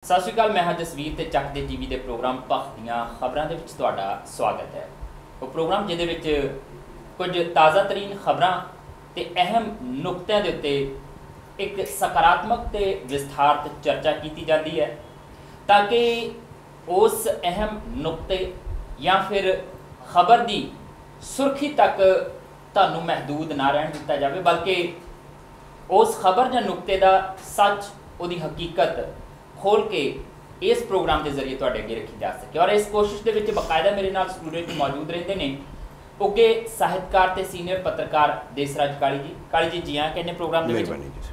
सत श्री अकाल, मैं हाँ जसवीर ते चक दे टीवी के प्रोग्राम पख दियां खबरों के तुहाडा स्वागत है। वो प्रोग्राम जिहदे विच कुछ ताज़ा तरीन खबरां ते अहम नुकतिਆਂ ਦੇ ਉੱਤੇ एक सकारात्मक ते विस्तारत चर्चा की जाती है ताकि उस अहम नुकते या फिर खबर की सुर्खी तक तुहानूं महदूद ना रहन दिता जाए, बल्कि उस खबर या नुकते का सच उहदी हकीकत खोल के इस प्रोग्राम के जरिए तुहाडे अगे रखी जा सके। और इस कोशिश के विच बकायदा मेरे नाल स्टूडियो में मौजूद रहते हैं उगे साहित्यकार ते सीनियर पत्रकार देसराज काली जी जी आए कहने प्रोग्राम दे विच।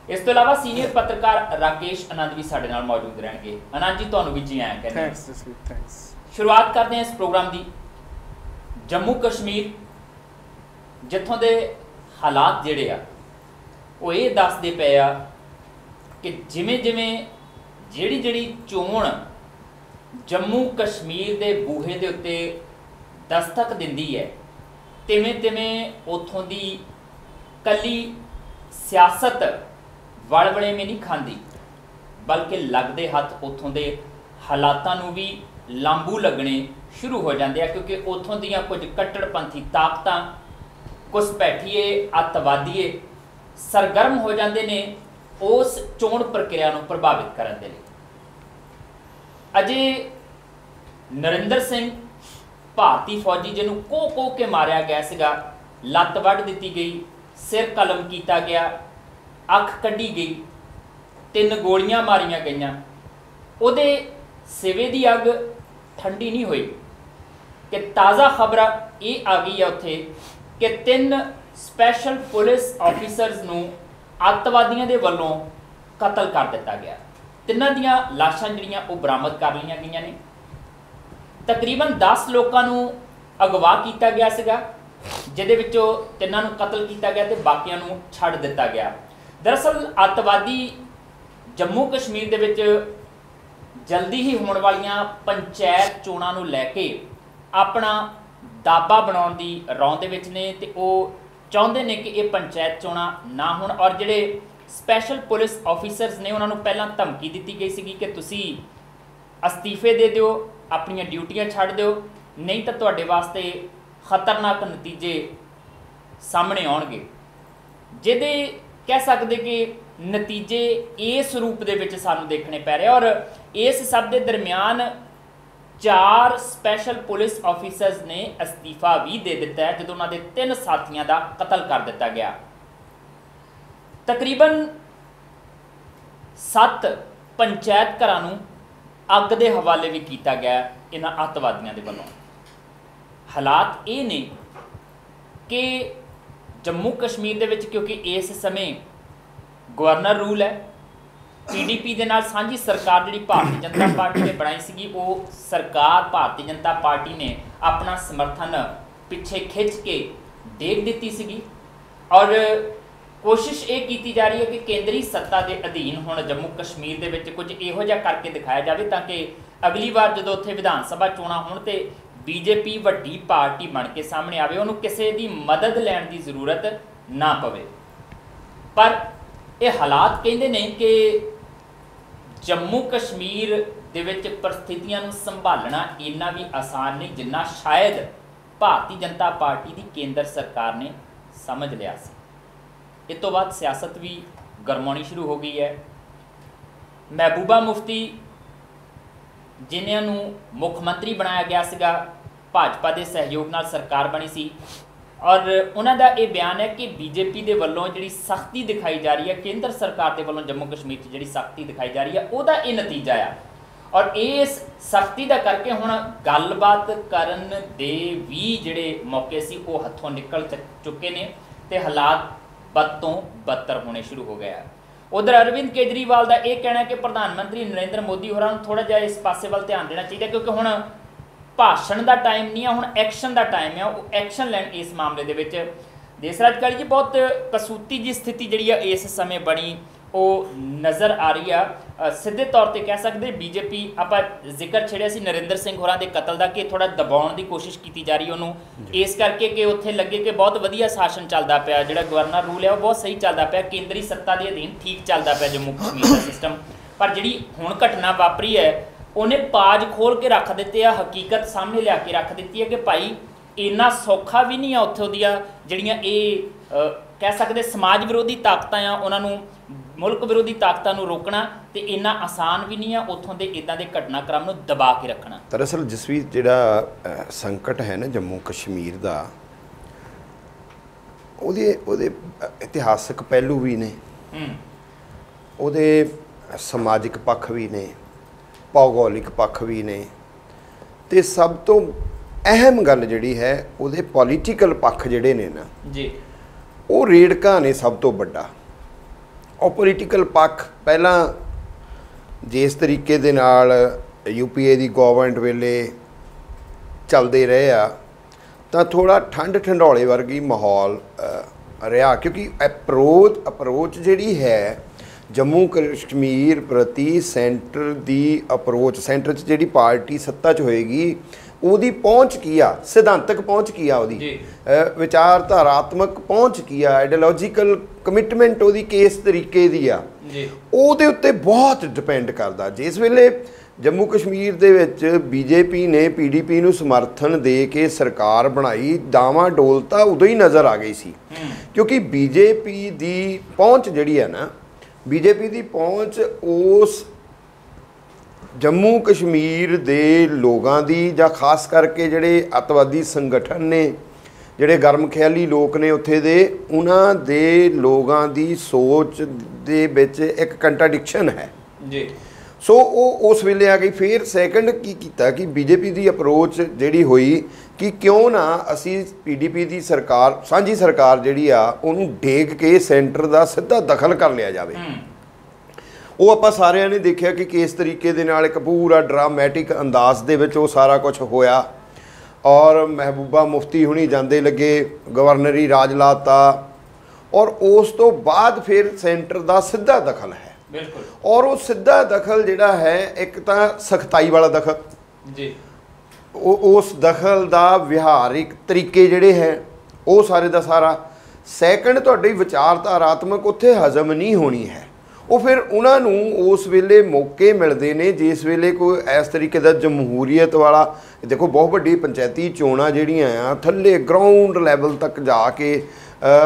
इस तो इलावा सीनियर पत्रकार राकेश आनंद भी साडे नाल मौजूद रहेंगे। आनंद जी तुहानूं भी जी आए कहने। शुरुआत करते हैं इस प्रोग्राम की। जम्मू कश्मीर जिथों के हालात जिहड़े आ वो ये दसदे पे आ कि जिमें जिमें जिहड़ी जिहड़ी चोण जम्मू कश्मीर के बूहे के उत्ते दस्तक दिंदी है, तिवें तिवें उथों की कली सियासत वड़वड़े में नहीं खाती, बल्कि लगते हथ उथों के हालातों भी लांबू लगने शुरू हो जाते हैं, क्योंकि उथों दियां कुछ कट्टरपंथी ताकतां घुसपैठीए अतवादीए सरगर्म हो जाते हैं उस चोण प्रक्रिया को प्रभावित करने के लिए। अजे नरिंदर सिंह भारतीय फौजी जिन्होंने को के मारिया गया सीगा, लत्त वढ़ दी गई, सिर कलम किया गया, अख कढ़ी गई, 3 गोलियां मारिया गई, उहदे सिवे की अग ठंडी नहीं हुई कि ताज़ा खबर ये आ गई है उत्थे कि 3 स्पैशल पुलिस ऑफिसर्स नूं अतवादियों के वलों कतल कर दिता गया। 3 दियां लाशां जिहड़ियां वो बरामद कर लिया गई ने। तकरीबन 10 लोगों को अगवा किया गया सीगा, जिहदे विचों 3 नूं कतल किया गया ते बाकियां नूं छड्ड दिता गया। दरअसल अतवादी जम्मू कश्मीर दे विच जल्दी ही होने वालियां पंचायत चोणां नूं लैके अपना दाबा बनाउण दी रौं दे विच ने ते ओह चाहते हैं कि ये पंचायत चोणां ना होण। और जिहड़े स्पैशल पुलिस ऑफिसर्स ने उन्होंने पहला धमकी दी गई सी कि तुसी अस्तीफे दे दिओ, अपनी ड्यूटियां छड्ड दिओ, नहीं तो तुहाडे वास्ते खतरनाक नतीजे सामने आउणगे, जिहदे कह सकते कि नतीजे इस रूप दे विच सानूं देखने पै रहे। और इस सब के दरम्यान 4 स्पैशल पुलिस ऑफिसर्स ने अस्तीफा भी दे दिता है, जो उन्होंने 3 साथियों का कतल कर दिता गया। तकरीबन 7 पंचायत घरां नूं अग दे हवाले भी किया गया इन्हां अतवादियों के वलों। हालात ये ने कि जम्मू कश्मीर दे विच क्योंकि इस समय गवर्नर रूल है, PDP के नाल सांझी सरकार जी भारतीय जनता पार्टी ने बनाई सी, वो सरकार भारतीय जनता पार्टी ने अपना समर्थन पिछे खिंच के देख दी सी। और कोशिश ये की जा रही है कि केंद्रीय सत्ता के अधीन हुण जम्मू कश्मीर के विच कुछ इहो जिहा करके दिखाया जाए ताकि अगली बार जो उत्थे विधान सभा चोणां होण ते BJP वड्डी पार्टी बन के सामने आवे, उहनूं किसी की मदद लैण की जरूरत ना पवे। पर यह हालात कहते हैं कि जम्मू कश्मीर दे विच परिस्थितियां नूं संभालना इन्ना भी आसान नहीं जिन्ना शायद भारतीय जनता पार्टी की केंद्र सरकार ने समझ लिया सी। इस तो बाद सियासत भी गरमानी शुरू हो गई है। महबूबा मुफ्ती जिन्होंने मुख्यमंत्री बनाया गया सीगा, भाजपा के सहयोग नाल सरकार बनी सी, और उन्हों का यह बयान है कि BJP के वलों जी सख्ती दिखाई जा रही है, केंद्र सरकार के वलों जम्मू कश्मीर की जी सख्ती दिखाई जा रही है, वह ये नतीजा आ। और इस सख्ती का करके हुण गलबात करन दे भी जिहड़े मौके सी वो हथों निकल चुके हैं तो हालात बद तो बदतर होने शुरू हो गया। उधर अरविंद केजरीवाल का यह कहना है कि प्रधानमंत्री नरेंद्र मोदी होरां नूं थोड़ा जिहा इस पासे वाल ध्यान देना चाहिए, क्योंकि हुण भाषण का टाइम नहीं है, हुण एक्शन का टाइम है, वो एक्शन लैन इस मामले दे विच। देसराज काली जी, बहुत कसूती जी स्थिति जिहड़ी है इस समय बनी वो नज़र आ रही है। सीधे तौर पर कह सकते BJP आपां जिक्र छेड़िया सी नरिंदर सिंह होरां दे कतल का कि थोड़ा दबाउण की कोशिश की जा रही है उन्होंने, इस करके कि उत्थे लगे कि बहुत वधिया शासन चलता पाया, जिहड़ा गवर्नर रूल है वो बहुत सही चलता पाया, केंद्रीय सत्ता के अधीन ठीक चलता पाया जम्मू कश्मीर का सिस्टम। पर जी हुण घटना वापरी है उन्हें पाज खोल के रख दिते आ, हकीकत सामने लिया के रख दी है कि भाई इन्ना सौखा भी नहीं है उत्थों दियां जिहड़ियां कह सकते समाज विरोधी ताकतां आ उन्होंने मुल्क विरोधी ताकतां नूं रोकना तो इन्ना आसान भी नहीं है उत्थों के इदां दे घटनाक्रम नूं दबा के रखना। दरअसल जसवीर जिहड़ा संकट है ना जम्मू कश्मीर का ਉਹਦੇ इतिहासक पहलू भी ने ਉਹਦੇ समाजिक पक्ष भी ने भौगोलिक पक्ष भी ने ते सब तो अहम गल जिहड़ी है ਉਹਦੇ पॉलिटिकल पक्ष जिहड़े ने ना जी वो रेड़का ने सब तो बड़ा। और पोलीटिकल पक्ष पहला जिस तरीके दे नाल यूपीए की गवर्नमेंट वेले चलते रहे आ तो थोड़ा ठंड ठंडौले वर्गी माहौल रहा क्योंकि अप्रोच जिहड़ी है जम्मू कश्मीर प्रति सेंटर की अप्रोच सेंटर च जिहड़ी पार्टी सत्ता च होएगी ਉਹਦੀ पहुँच की आ सिद्धांतक पहुँच की आ ਉਹਦੀ विचारधारात्मक पहुँच की आ आइडियोलॉजिकल कमिटमेंट ਉਹਦੀ किस तरीके ਦੀ ਆ ਉਹਦੇ ਉੱਤੇ बहुत डिपेंड करदा। जिस वेले जम्मू कश्मीर दे विच बीजेपी ने पीडीपी नूं समर्थन दे के सरकार बनाई दावा डोलता उदों ही नज़र आ गई सी क्योंकि बीजेपी दी पहुँच जिहड़ी है ना बीजेपी दी पहुँच उस जम्मू कश्मीर दे लोगों की जां खास करके जिहड़े अतवादी संगठन ने जिहड़े गर्म ख्याली लोग ने उत्थे दे उन्हां दे लोगों की सोच दे विच एक कंट्राडिक्शन है जी। सो वो उस वेले आ गई। फिर सैकेंड की कीता कि बीजेपी की अप्रोच जिहड़ी हुई कि क्यों ना असी पीडीपी की सरकार सांझी सरकार जिहड़ी आ उहनूं डेग के सेंटर का सीधा दखल कर लिया जाए। वो आपां सारिਆਂ ने देखा कि किस तरीके दे नाल एक पूरा ड्रामैटिक अंदाज दे विच वो सारा कुछ होया और महबूबा मुफ्ती हुणी जांदे लगे गवर्नरी राज लाता और उस तो बाद फिर सेंटर का सीधा दखल है बिल्कुल। और वो सीधा दखल जिहड़ा है एक तो सख्ताई वाला दखल जी उस दखल का विहारिक तरीके जिहड़े है वो सारे का सारा। सैकेंड तुहाडी विचारधारात्मक उत्थे हजम नहीं होनी है वो फिर उन्होंने उस वेले मौके मिलते हैं जिस वेले कोई इस तरीके का जमहूरीयत वाला देखो बहुत बड़ी पंचायती चोणां जिहड़ियां आ थल्ले ग्राउंड लैवल तक जाके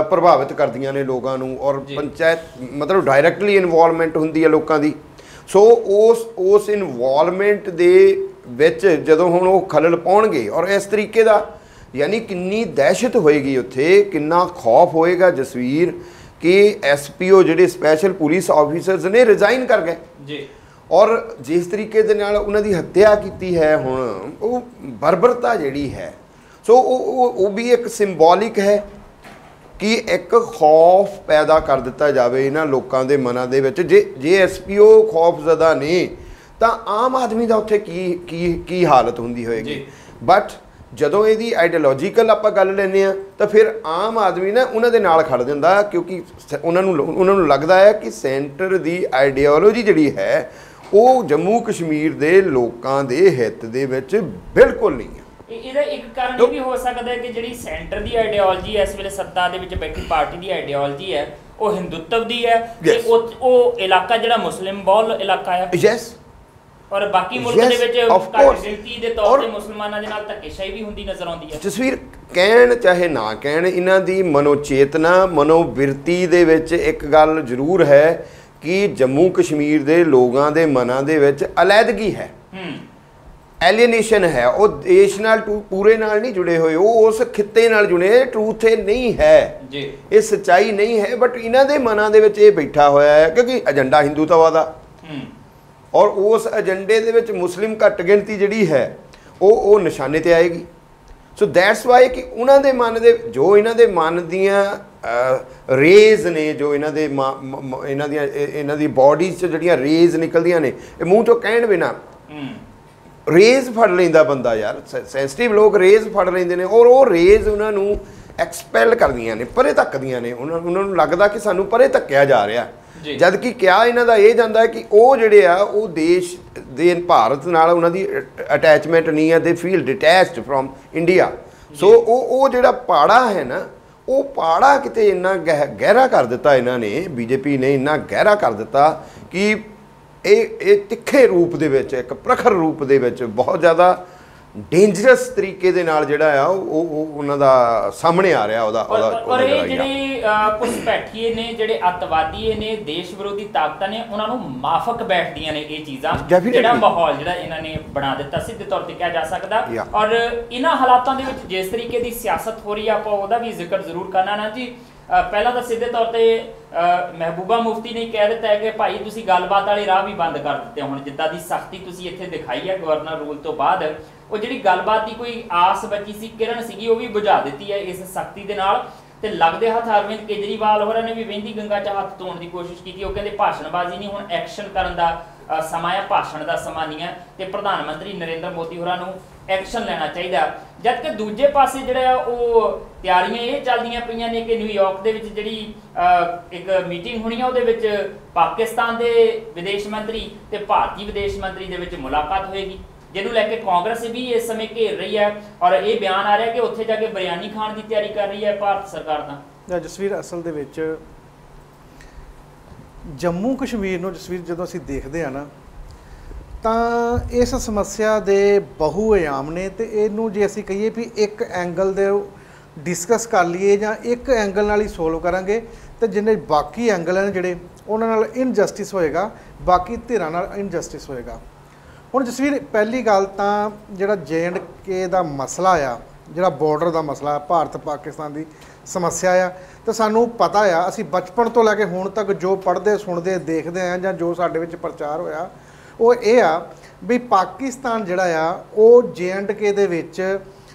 प्रभावित करदियां ने लोगों को और पंचायत मतलब डायरैक्टली इनवॉल्वमेंट हुंदी है लोगों की। सो उस इनवॉल्वमेंट दे विच जदों हुण वो खलल पाउणगे और इस तरीके का यानी किन्नी दहशत होएगी उत्थे किन्ना खौफ होएगा जसवीर कि SPO जिहड़े स्पैशल पुलिस ऑफिसर्स ने रिजाइन कर गए जी और जिस तरीके दे नाल उन्हां दी हत्या कीती है हुण वो बर्बरता जिहड़ी है सो वो भी एक सिंबॉलिक है कि एक खौफ पैदा कर दिता जाए इन्हां लोकां दे मनां दे विच। जे SPO खौफजदा ने तां आम आदमी दा उत्थे की हालत हुंदी होएगी। बट जदों इहदी आइडियोलॉजिकल आपां गल लैंदे आ तो फिर आम आदमी ना उन्हां दे नाल खड़ जांदा क्योंकि उन्हां नूं लगदा है कि सेंटर दी आइडियोलॉजी जिहड़ी है वो जम्मू कश्मीर दे लोकां दे हित दे विच बिल्कुल नहीं है। ਇਹਦਾ ਇੱਕ ਕਾਰਨ ਇਹ ਵੀ ਹੋ ਸਕਦਾ ਹੈ ਕਿ ਜਿਹੜੀ ਸੈਂਟਰ ਦੀ ਆਈਡੀਓਲੋਜੀ ਇਸ ਵੇਲੇ ਸੱਤਾ ਦੇ ਵਿੱਚ ਬੈਠੀ ਪਾਰਟੀ ਦੀ ਆਈਡੀਓਲੋਜੀ ਹੈ ਉਹ ਹਿੰਦੂਤਵ ਦੀ ਹੈ ਤੇ ਉਹ ਇਲਾਕਾ ਜਿਹੜਾ ਮੁਸਲਿਮ ਬਹੁਲ ਇਲਾਕਾ ਹੈ ਯੈਸ और बाकी मुल्क दे विच गिनती दे तौर ते मुसलमानां दे नाल धक्केशाही भी हुंदी नज़र आउंदी है। जसवीर कहण चाहे ना कहण इन्हां दी मनोचेतना मनोबिरती दे विच एक गल जरूर है कि जम्मू कश्मीर दे लोगां दे मनां दे विच अलैदगी है एलियनेशन है वो देश नाल पूरे नाल नहीं जुड़े हुए वो उस खित्ते नाल जुड़े ट्रूथ नहीं है जी ये सच्चाई नहीं है बट इन्हां दे मनां दे विच ये बैठा होया है क्योंकि एजेंडा हिंदूत्व दा और उस एजेंडे दे विच मुस्लिम घट गिनती जिहड़ी है वो निशाने ते आएगी। सो दैट्स वाई कि उन्हां दे मन दे जो इन्हां दे मन दियां रेज ने जो इन्हां दी बॉडी च जिहड़ियां रेज निकलदियां ने मूँह चों कहण बिना रेज फड़ लैंदा बंदा यार सेंसिटिव लोग रेज फड़ लैंदे ने और वो रेज उन्हां नूं एक्सपैल करदियां ने परे धक्कदियां ने उन्हां नूं लगदा कि सानूं परे धक्किया जा रहा जद कि क्या इन्हां दा ये जांदा है कि वो जिहड़े आ वो देश दे भारत नाल उन्हां दी अटैचमेंट नहीं है they feel detached from India. So वो जिहड़ा पाड़ा है ना वो पाड़ा किते इन्ना गहरा कर दिता इन्हां ने बीजेपी ने इन्ना गहरा कर दिता कि ਇਹ ਤਿੱਖੇ ਰੂਪ ਦੇ ਵਿੱਚ, ਇੱਕ ਪ੍ਰਖਰ ਰੂਪ ਦੇ ਵਿੱਚ ਬਹੁਤ ਜ਼ਿਆਦਾ ਡੇਂਜਰਸ ਤਰੀਕੇ ਦੇ ਨਾਲ ਜਿਹੜਾ ਆ ਉਹ ਉਹਨਾਂ ਦਾ ਸਾਹਮਣੇ ਆ ਰਿਹਾ ਔਰ ਇਹ ਜਿਹੜੇ ਘੁਸਪੈਠੀਏ ਨੇ, ਜਿਹੜੇ ਅੱਤਵਾਦੀ ਨੇ, ਦੇਸ਼ ਵਿਰੋਧੀ ਤਾਕਤਾਂ ਨੇ, ਉਹਨਾਂ ਨੂੰ ਮਾਫਕ ਬੈਠਦੀਆਂ ਨੇ ਇਹ ਚੀਜ਼ਾਂ, ਜਿਹੜਾ ਮਾਹੌਲ ਜਿਹੜਾ ਇਹਨਾਂ ਨੇ ਬਣਾ ਦਿੱਤਾ ਸਿੱਧੇ ਤੌਰ ਤੇ ਕਿਹਾ ਜਾ ਸਕਦਾ। ਔਰ ਇਹਨਾਂ ਹਾਲਾਤਾਂ ਦੇ ਵਿੱਚ ਜਿਸ ਤਰੀਕੇ ਦੀ ਸਿਆਸਤ ਹੋ ਰਹੀ ਆ, ਆਪਾਂ ਉਹਦਾ ਵੀ ਜ਼ਿਕਰ ਜ਼ਰੂਰ ਕਰਨਾ ਨਾ ਜੀ। ਪਹਿਲਾਂ ਤਾਂ ਸਿੱਧੇ ਤੌਰ ਤੇ ਮਹਿਬੂਬਾ ਮੁਫਤੀ ਨੇ ਕਹਿ ਦਿੱਤਾ ਹੈ ਕਿ ਭਾਈ ਤੁਸੀਂ ਗੱਲਬਾਤ ਵਾਲੇ ਰਾਹ ਵੀ ਬੰਦ ਕਰ ਦਿੱਤੇ। ਹੁਣ ਜਿੱਦਾਂ ਦੀ ਸਖਤੀ ਤੁਸੀਂ ਇੱਥੇ ਦਿਖਾਈ ਹੈ ਗਵਰਨਰ ਰੂਲ ਤੋਂ ਬਾਅਦ, ਉਹ ਜਿਹੜੀ ਗੱਲਬਾਤ ਦੀ ਕੋਈ ਆਸ ਬਚੀ ਸੀ, ਕਿਰਨ ਸੀਗੀ, ਉਹ ਵੀ ਬੁਝਾ ਦਿੱਤੀ ਹੈ ਇਸ ਸਖਤੀ ਦੇ ਨਾਲ। ਤੇ ਲੱਗਦੇ ਹੱਥ ਅਰਵਿੰਦ ਕੇਜਰੀਵਾਲ ਹੋਰਾਂ ਨੇ ਵੀ ਵਹਿੰਦੀ ਗੰਗਾ 'ਚ ਹੱਥ ਧੋਣ ਦੀ ਕੋਸ਼ਿਸ਼ ਕੀਤੀ। ਉਹ ਕਹਿੰਦੇ ਭਾਸ਼ਣਬਾਜ਼ੀ ਨਹੀਂ, ਹੁਣ ਐਕਸ਼ਨ ਕਰਨ ਦਾ ਸਮਾਂ ਹੈ, ਭਾਸ਼ਣ ਦਾ ਸਮਾਂ ਨਹੀਂ ਹੈ। ਤੇ ਪ੍ਰਧਾਨ ਮੰਤਰੀ ਨਰਿੰਦਰ ਮੋਦੀ ਹੋਰਾਂ ਨੂੰ ਐਕਸ਼ਨ ਲੈਣਾ ਚਾਹੀਦਾ। ਜਦ ਕਿ ਦੂਜੇ ਪਾਸੇ ਜਿਹੜਾ ਉਹ ਤਿਆਰੀਆਂ ਇਹ ਚੱਲਦੀਆਂ ਪਈਆਂ ਨੇ ਕਿ ਨਿਊਯਾਰਕ ਦੇ ਵਿੱਚ ਜਿਹੜੀ ਇੱਕ ਮੀਟਿੰਗ ਹੋਣੀ ਆ, ਉਹਦੇ ਵਿੱਚ ਪਾਕਿਸਤਾਨ ਦੇ ਵਿਦੇਸ਼ ਮੰਤਰੀ ਤੇ ਭਾਰਤੀ ਵਿਦੇਸ਼ ਮੰਤਰੀ ਦੇ ਵਿੱਚ ਮੁਲਾਕਾਤ ਹੋਏਗੀ, ਜਿਹਨੂੰ ਲੈ ਕੇ ਕਾਂਗਰਸ ਵੀ ਇਸ ਸਮੇਂ ਘੇਰ ਰਹੀ ਹੈ। ਔਰ ਇਹ ਬਿਆਨ ਆ ਰਿਹਾ ਕਿ ਉੱਥੇ ਜਾ ਕੇ ਬਿਰਿਆਨੀ ਖਾਣ ਦੀ ਤਿਆਰੀ ਕਰ ਰਹੀ ਹੈ ਭਾਰਤ ਸਰਕਾਰ ਦਾ। ਜਸਵੀਰ, ਅਸਲ ਦੇ ਵਿੱਚ ਜੰਮੂ ਕਸ਼ਮੀਰ ਨੂੰ ਜਸਵੀਰ ਜਦੋਂ ਅਸੀਂ ਦੇਖਦੇ ਹਾਂ ਨਾ, ਤਾਂ ਇਸ ਸਮੱਸਿਆ ਦੇ ਬਹੁਆਯਾਮ ਨੇ। ਤੇ ਇਹਨੂੰ ਜੇ ਅਸੀਂ ਕਹੀਏ ਵੀ ਇੱਕ ਐਂਗਲ ਦੇ ਡਿਸਕਸ ਕਰ ਲਈਏ ਜਾਂ ਇੱਕ ਐਂਗਲ ਨਾਲ ਹੀ ਸੋਲਵ ਕਰਾਂਗੇ, ਤੇ ਜਿੰਨੇ ਬਾਕੀ ਐਂਗਲ ਹਨ ਜਿਹੜੇ, ਉਹਨਾਂ ਨਾਲ ਇਨਜਸਟਿਸ ਹੋਏਗਾ, ਬਾਕੀ ਧਿਰਾਂ ਨਾਲ ਇਨਜਸਟਿਸ ਹੋਏਗਾ। ਹੁਣ ਜਸਵੀਰ, ਪਹਿਲੀ ਗੱਲ ਤਾਂ ਜਿਹੜਾ JNK ਦਾ ਮਸਲਾ ਆ, ਜਿਹੜਾ ਬਾਰਡਰ ਦਾ ਮਸਲਾ, ਭਾਰਤ ਪਾਕਿਸਤਾਨ ਦੀ ਸਮੱਸਿਆ ਆ, ਤੇ ਸਾਨੂੰ ਪਤਾ ਆ, ਅਸੀਂ ਬਚਪਨ ਤੋਂ ਲੈ ਕੇ ਹੁਣ ਤੱਕ ਜੋ ਪੜ੍ਹਦੇ ਸੁਣਦੇ ਦੇਖਦੇ ਆ ਜਾਂ ਜੋ ਸਾਡੇ ਵਿੱਚ ਪ੍ਰਚਾਰ ਹੋਇਆ, ਉਹ ਇਹ ਆ ਵੀ ਪਾਕਿਸਤਾਨ ਜਿਹੜਾ ਆ ਉਹ JNK ਦੇ ਵਿੱਚ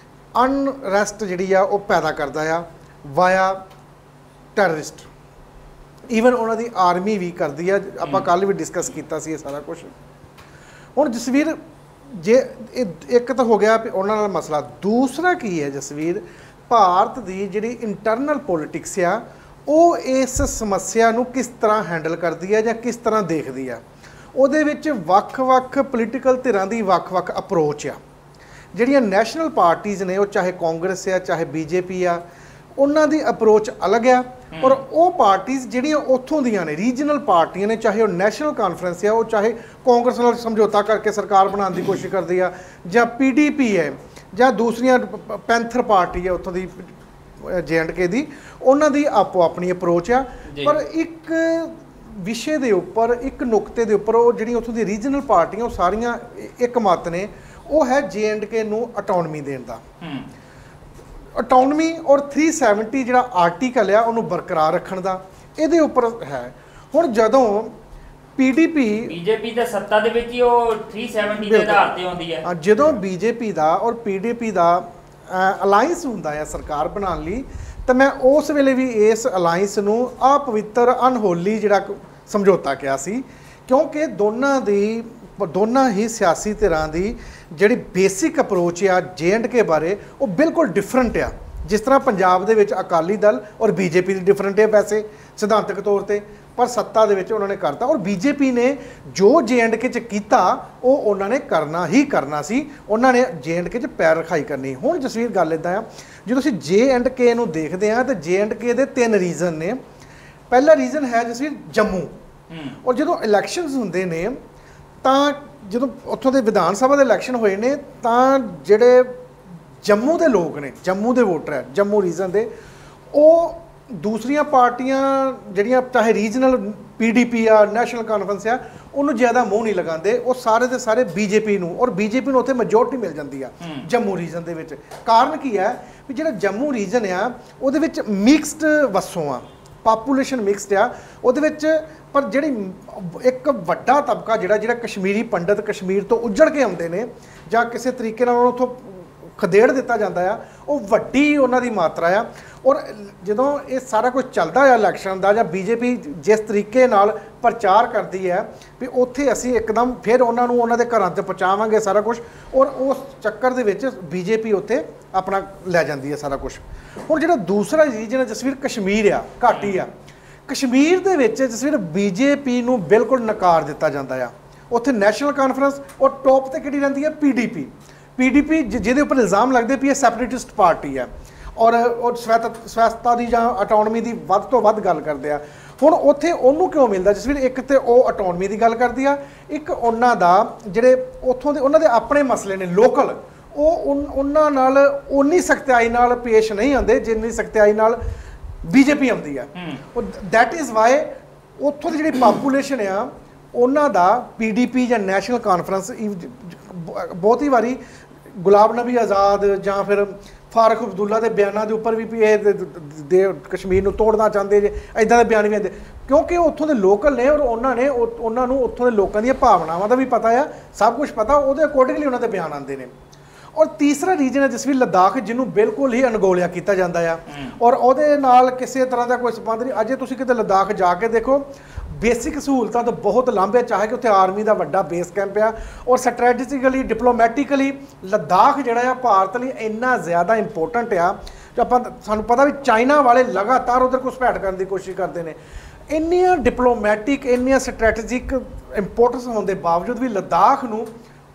ਅਨਰੈਸਟ ਜਿਹੜੀ ਆ ਉਹ ਪੈਦਾ ਕਰਦਾ ਆ ਵਾਇਆ ਟੈਰਰਿਸਟ। ਈਵਨ ਉਹਨਾਂ ਦੀ ਆਰਮੀ ਵੀ ਕਰਦੀ ਆ। ਆਪਾਂ ਕੱਲ੍ਹ ਵੀ ਡਿਸਕਸ ਕੀਤਾ ਸੀ ਇਹ ਸਾਰਾ ਕੁਝ। ਹੁਣ ਜਸਵੀਰ, ਜੇ ਇੱਕ ਤਾਂ ਹੋ ਗਿਆ ਵੀ ਉਹਨਾਂ ਨਾਲ ਮਸਲਾ, ਦੂਸਰਾ ਕੀ ਹੈ ਜਸਵੀਰ, ਭਾਰਤ ਦੀ ਜਿਹੜੀ ਇੰਟਰਨਲ ਪੋਲੀਟਿਕਸ ਆ, ਉਹ ਇਸ ਸਮੱਸਿਆ ਨੂੰ ਕਿਸ ਤਰ੍ਹਾਂ ਹੈਂਡਲ ਕਰਦੀ ਹੈ ਜਾਂ ਕਿਸ ਤਰ੍ਹਾਂ ਦੇਖਦੀ ਆ। ਉਹਦੇ ਵਿੱਚ ਵੱਖ-ਵੱਖ ਪੋਲੀਟੀਕਲ ਧਿਰਾਂ ਦੀ ਵੱਖ-ਵੱਖ ਅਪਰੋਚ ਆ। ਜਿਹੜੀਆਂ ਨੈਸ਼ਨਲ ਪਾਰਟੀਜ਼ ਨੇ, ਉਹ ਚਾਹੇ ਕਾਂਗਰਸ ਆ ਚਾਹੇ BJP ਆ, ਉਹਨਾਂ ਦੀ ਅਪਰੋਚ ਅਲੱਗ ਆ। ਔਰ ਉਹ ਪਾਰਟੀਜ਼ ਜਿਹੜੀਆਂ ਉੱਥੋਂ ਦੀਆਂ ਨੇ, ਰੀਜਨਲ ਪਾਰਟੀਆਂ ਨੇ, ਚਾਹੇ ਉਹ ਨੈਸ਼ਨਲ ਕਾਨਫਰੰਸ ਆ, ਉਹ ਚਾਹੇ ਕਾਂਗਰਸ ਨਾਲ ਸਮਝੌਤਾ ਕਰਕੇ ਸਰਕਾਰ ਬਣਾਉਣ ਦੀ ਕੋਸ਼ਿਸ਼ ਕਰਦੀ ਆ, ਜਾਂ PDP ਹੈ, ਜਾਂ ਦੂਸਰੀਆਂ ਪੈਂਥਰ ਪਾਰਟੀ ਹੈ ਉੱਥੋਂ ਦੀ JNK ਦੀ, ਉਹਨਾਂ ਦੀ ਆਪੋ ਆਪਣੀ ਅਪਰੋਚ ਆ। ਪਰ ਇੱਕ ਵਿਸ਼ੇ ਦੇ ਉੱਪਰ, ਇੱਕ ਨੁਕਤੇ ਦੇ ਉੱਪਰ, ਉਹ ਜਿਹੜੀਆਂ ਉੱਥੋਂ ਦੀ ਰੀਜਨਲ ਪਾਰਟੀਆਂ, ਉਹ ਸਾਰੀਆਂ ਇੱਕ ਮਤ ਨੇ, ਉਹ ਹੈ JNK ਨੂੰ ਆਟੋਨਮੀ ਦੇਣ ਦਾ। ਆਟੋਨਮੀ ਔਰ 370 ਜਿਹੜਾ ਆਰਟੀਕਲ ਆ, ਉਹਨੂੰ ਬਰਕਰਾਰ ਰੱਖਣ ਦਾ ਇਹਦੇ ਉੱਪਰ ਹੈ। ਹੁਣ ਜਦੋਂ BJP ਦੇ ਸੱਤਾ ਦੇ ਵਿੱਚ ਹੀ ਉਹ 370 ਦੇ ਆਧਾਰ ਤੇ ਆਉਂਦੀ ਹੈ। ਜਦੋਂ BJP ਦਾ ਔਰ PDP ਦਾ ਅਲਾਈਅੰਸ ਹੁੰਦਾ ਹੈ ਸਰਕਾਰ ਬਣਾਉਣ ਲਈ, ਤਾਂ ਮੈਂ ਉਸ ਵੇਲੇ ਵੀ ਇਸ ਅਲਾਈਅੰਸ ਨੂੰ ਅਪਵਿੱਤਰ, ਅਨਹੋਲੀ ਜਿਹੜਾ ਸਮਝੌਤਾ ਕਿਹਾ ਸੀ, ਕਿਉਂਕਿ ਦੋਨਾਂ ਹੀ ਸਿਆਸੀ ਧਿਰਾਂ ਦੀ ਜਿਹੜੀ ਬੇਸਿਕ ਅਪਰੋਚ ਆ JNK ਬਾਰੇ, ਉਹ ਬਿਲਕੁਲ ਡਿਫਰੈਂਟ ਆ। ਜਿਸ ਤਰ੍ਹਾਂ ਪੰਜਾਬ ਦੇ ਵਿੱਚ ਅਕਾਲੀ ਦਲ ਔਰ BJP ਦੀ ਡਿਫਰੈਂਟ ਹੈ ਵੈਸੇ ਸਿਧਾਂਤਕ ਤੌਰ ਤੇ, ਪਰ ਸੱਤਾ ਦੇ ਵਿੱਚ ਉਹਨਾਂ ਨੇ ਕਰਤਾ। ਔਰ BJP ਨੇ ਜੋ JNK 'ਚ ਕੀਤਾ, ਉਹ ਉਹਨਾਂ ਨੇ ਕਰਨਾ ਹੀ ਕਰਨਾ ਸੀ। ਉਹਨਾਂ ਨੇ JNK 'ਚ ਪੈਰ ਰਖਾਈ ਕਰਨੀ। ਹੁਣ ਜਸਵੀਰ, ਗੱਲ ਇੱਦਾਂ ਆ, ਜਦੋਂ ਅਸੀਂ JNK ਨੂੰ ਦੇਖਦੇ ਹਾਂ ਤਾਂ JNK ਦੇ 3 ਰੀਜ਼ਨ ਨੇ। ਪਹਿਲਾ ਰੀਜ਼ਨ ਹੈ ਜਸਵੀਰ ਜੰਮੂ। ਔਰ ਜਦੋਂ ਇਲੈਕਸ਼ਨਸ ਹੁੰਦੇ ਨੇ, ਤਾਂ ਜਦੋਂ ਉੱਥੋਂ ਦੇ ਵਿਧਾਨ ਸਭਾ ਦੇ ਇਲੈਕਸ਼ਨ ਹੋਏ ਨੇ, ਤਾਂ ਜਿਹੜੇ ਜੰਮੂ ਦੇ ਲੋਕ ਨੇ, ਜੰਮੂ ਦੇ ਵੋਟਰ ਹੈ ਜੰਮੂ ਰੀਜਨ ਦੇ, ਉਹ ਦੂਸਰੀਆਂ ਪਾਰਟੀਆਂ ਜਿਹੜੀਆਂ ਚਾਹੇ ਰੀਜਨਲ PDP ਆ, ਨੈਸ਼ਨਲ ਕਾਨਫਰੰਸ ਆ, ਉਹਨੂੰ ਜ਼ਿਆਦਾ ਮੂੰਹ ਨਹੀਂ ਲਗਾਉਂਦੇ। ਉਹ ਸਾਰੇ ਦੇ ਸਾਰੇ BJP ਨੂੰ, ਔਰ BJP ਨੂੰ ਉੱਥੇ ਮੈਜੋਰਟੀ ਮਿਲ ਜਾਂਦੀ ਆ ਜੰਮੂ ਰੀਜਨ ਦੇ ਵਿੱਚ। ਕਾਰਨ ਕੀ ਹੈ ਵੀ ਜਿਹੜਾ ਜੰਮੂ ਰੀਜਨ ਆ, ਉਹਦੇ ਵਿੱਚ ਮਿਕਸਡ ਵਸੋਂ ਆ, ਪਾਪੂਲੇਸ਼ਨ ਮਿਕਸਡ ਆ ਉਹਦੇ ਵਿੱਚ। ਪਰ ਜਿਹੜੀ ਇੱਕ ਵੱਡਾ ਤਬਕਾ ਜਿਹੜਾ ਕਸ਼ਮੀਰੀ ਪੰਡਤ ਕਸ਼ਮੀਰ ਤੋਂ ਉੱਜੜ ਕੇ ਆਉਂਦੇ ਨੇ, ਜਾਂ ਕਿਸੇ ਤਰੀਕੇ ਨਾਲ ਉਹਨਾਂ ਉੱਥੋਂ ਖਦੇੜ ਦਿੱਤਾ ਜਾਂਦਾ ਆ, ਉਹ ਵੱਡੀ ਉਹਨਾਂ ਦੀ ਮਾਤਰਾ ਆ। ਔਰ ਜਦੋਂ ਇਹ ਸਾਰਾ ਕੁਝ ਚੱਲਦਾ ਆ ਇਲੈਕਸ਼ਨ ਦਾ, ਜਾਂ BJP ਜਿਸ ਤਰੀਕੇ ਨਾਲ ਪ੍ਰਚਾਰ ਕਰਦੀ ਹੈ ਵੀ ਉੱਥੇ ਅਸੀਂ ਇੱਕਦਮ ਫਿਰ ਉਹਨਾਂ ਨੂੰ ਉਹਨਾਂ ਦੇ ਘਰਾਂ 'ਤੇ ਪਹੁੰਚਾਵਾਂਗੇ ਸਾਰਾ ਕੁਝ, ਔਰ ਉਸ ਚੱਕਰ ਦੇ ਵਿੱਚ BJP ਉੱਥੇ ਆਪਣਾ ਲੈ ਜਾਂਦੀ ਹੈ ਸਾਰਾ ਕੁਝ। ਹੁਣ ਜਿਹੜਾ ਦੂਸਰਾ ਰੀਜਨ ਹੈ ਜਸਵੀਰ, ਕਸ਼ਮੀਰ ਆ, ਘਾਟੀ ਆ। ਕਸ਼ਮੀਰ ਦੇ ਵਿੱਚ ਜਸਵੀਰ BJP ਨੂੰ ਬਿਲਕੁਲ ਨਕਾਰ ਦਿੱਤਾ ਜਾਂਦਾ ਆ। ਉੱਥੇ ਨੈਸ਼ਨਲ ਕਾਨਫਰੰਸ, ਔਰ ਟੌਪ 'ਤੇ ਕਿਹੜੀ ਰਹਿੰਦੀ ਹੈ PDP, ਜਿਹਦੇ ਉੱਪਰ ਇਲਜ਼ਾਮ ਲੱਗਦੇ ਵੀ ਇਹ ਸੈਪਰੇਟਿਸਟ ਪਾਰਟੀ ਹੈ, ਔਰ ਸਵੈਸਤਾ ਦੀ ਜਾਂ ਆਟੋਨਮੀ ਦੀ ਵੱਧ ਤੋਂ ਵੱਧ ਗੱਲ ਕਰਦੇ ਆ। ਹੁਣ ਉੱਥੇ ਉਹਨੂੰ ਕਿਉਂ ਮਿਲਦਾ ਜਸਵੀਰ? ਇੱਕ ਤੇ ਉਹ ਆਟੋਨਮੀ ਦੀ ਗੱਲ ਕਰਦੀ ਆ, ਇੱਕ ਉਹਨਾਂ ਦਾ ਜਿਹੜੇ ਉੱਥੋਂ ਦੇ ਉਹਨਾਂ ਦੇ ਆਪਣੇ ਮਸਲੇ ਨੇ ਲੋਕਲ, ਉਹ ਉਹਨਾਂ ਨਾਲ ਉਨੀ ਸਖਤਾਈ ਨਾਲ ਪੇਸ਼ ਨਹੀਂ ਆਉਂਦੇ ਜਿੰਨੀ ਸਖਤਾਈ ਨਾਲ ਬੀਜੇਪੀ ਆਉਂਦੀ ਆ। ਦੈਟ ਇਜ਼ ਵਾਈ ਉੱਥੋਂ ਦੀ ਜਿਹੜੀ ਪਾਪੂਲੇਸ਼ਨ ਆ ਉਹਨਾਂ ਦਾ ਪੀਡੀਪੀ ਜਾਂ ਨੈਸ਼ਨਲ ਕਾਨਫਰੰਸ ਬਹੁਤ ਹੀ ਵਾਰੀ ਗੁਲਾਮ ਨਬੀ ਆਜ਼ਾਦ ਜਾਂ ਫਿਰ ਫਾਰੂਕ ਅਬਦੁੱਲਾ ਦੇ ਬਿਆਨਾਂ ਦੇ ਉੱਪਰ ਵੀ ਇਹ ਕਸ਼ਮੀਰ ਨੂੰ ਤੋੜਨਾ ਚਾਹੁੰਦੇ ਜੇ, ਇੱਦਾਂ ਦੇ ਬਿਆਨ ਵੀ ਆਉਂਦੇ ਕਿਉਂਕਿ ਉਹ ਉੱਥੋਂ ਦੇ ਲੋਕਲ ਨੇ ਔਰ ਉਹਨਾਂ ਨੂੰ ਉੱਥੋਂ ਦੇ ਲੋਕਾਂ ਦੀਆਂ ਭਾਵਨਾਵਾਂ ਦਾ ਵੀ ਪਤਾ ਆ, ਸਭ ਕੁਝ ਪਤਾ, ਉਹਦੇ ਅਕੋਰਡਿੰਗਲੀ ਉਹਨਾਂ ਦੇ ਬਿਆਨ ਆਉਂਦੇ ਨੇ। ਔਰ ਤੀਸਰਾ ਰੀਜਨ ਹੈ ਜਸਵੀਰ ਲੱਦਾਖ, ਜਿਹਨੂੰ ਬਿਲਕੁਲ ਹੀ ਅਣਗੌਲਿਆ ਕੀਤਾ ਜਾਂਦਾ ਆ ਔਰ ਉਹਦੇ ਨਾਲ ਕਿਸੇ ਤਰ੍ਹਾਂ ਦਾ ਕੋਈ ਸੰਬੰਧ ਨਹੀਂ। ਅਜੇ ਤੁਸੀਂ ਕਿਤੇ ਲੱਦਾਖ ਜਾ ਕੇ ਦੇਖੋ, ਬੇਸਿਕ ਸਹੂਲਤਾਂ ਤਾਂ ਬਹੁਤ ਲਾਂਭੇ, ਚਾਹੇ ਕਿ ਉੱਥੇ ਆਰਮੀ ਦਾ ਵੱਡਾ ਬੇਸ ਕੈਂਪ ਆ ਔਰ ਸਟ੍ਰੈਟੇਜਿਕਲੀ ਡਿਪਲੋਮੈਟਿਕਲੀ ਲੱਦਾਖ ਜਿਹੜਾ ਆ ਭਾਰਤ ਲਈ ਇੰਨਾ ਜ਼ਿਆਦਾ ਇੰਪੋਰਟੈਂਟ ਆ ਜੋ ਸਾਨੂੰ ਪਤਾ ਵੀ ਚਾਈਨਾ ਵਾਲੇ ਲਗਾਤਾਰ ਉਧਰ ਘੁਸਪੈਠ ਕਰਨ ਦੀ ਕੋਸ਼ਿਸ਼ ਕਰਦੇ ਨੇ। ਇੰਨੀਆਂ ਡਿਪਲੋਮੈਟਿਕ, ਇੰਨੀਆਂ ਸਟ੍ਰੈਟੇਜਿਕ ਇੰਪੋਰਟੈਂਸ ਹੋਣ ਦੇ ਬਾਵਜੂਦ ਵੀ ਲੱਦਾਖ ਨੂੰ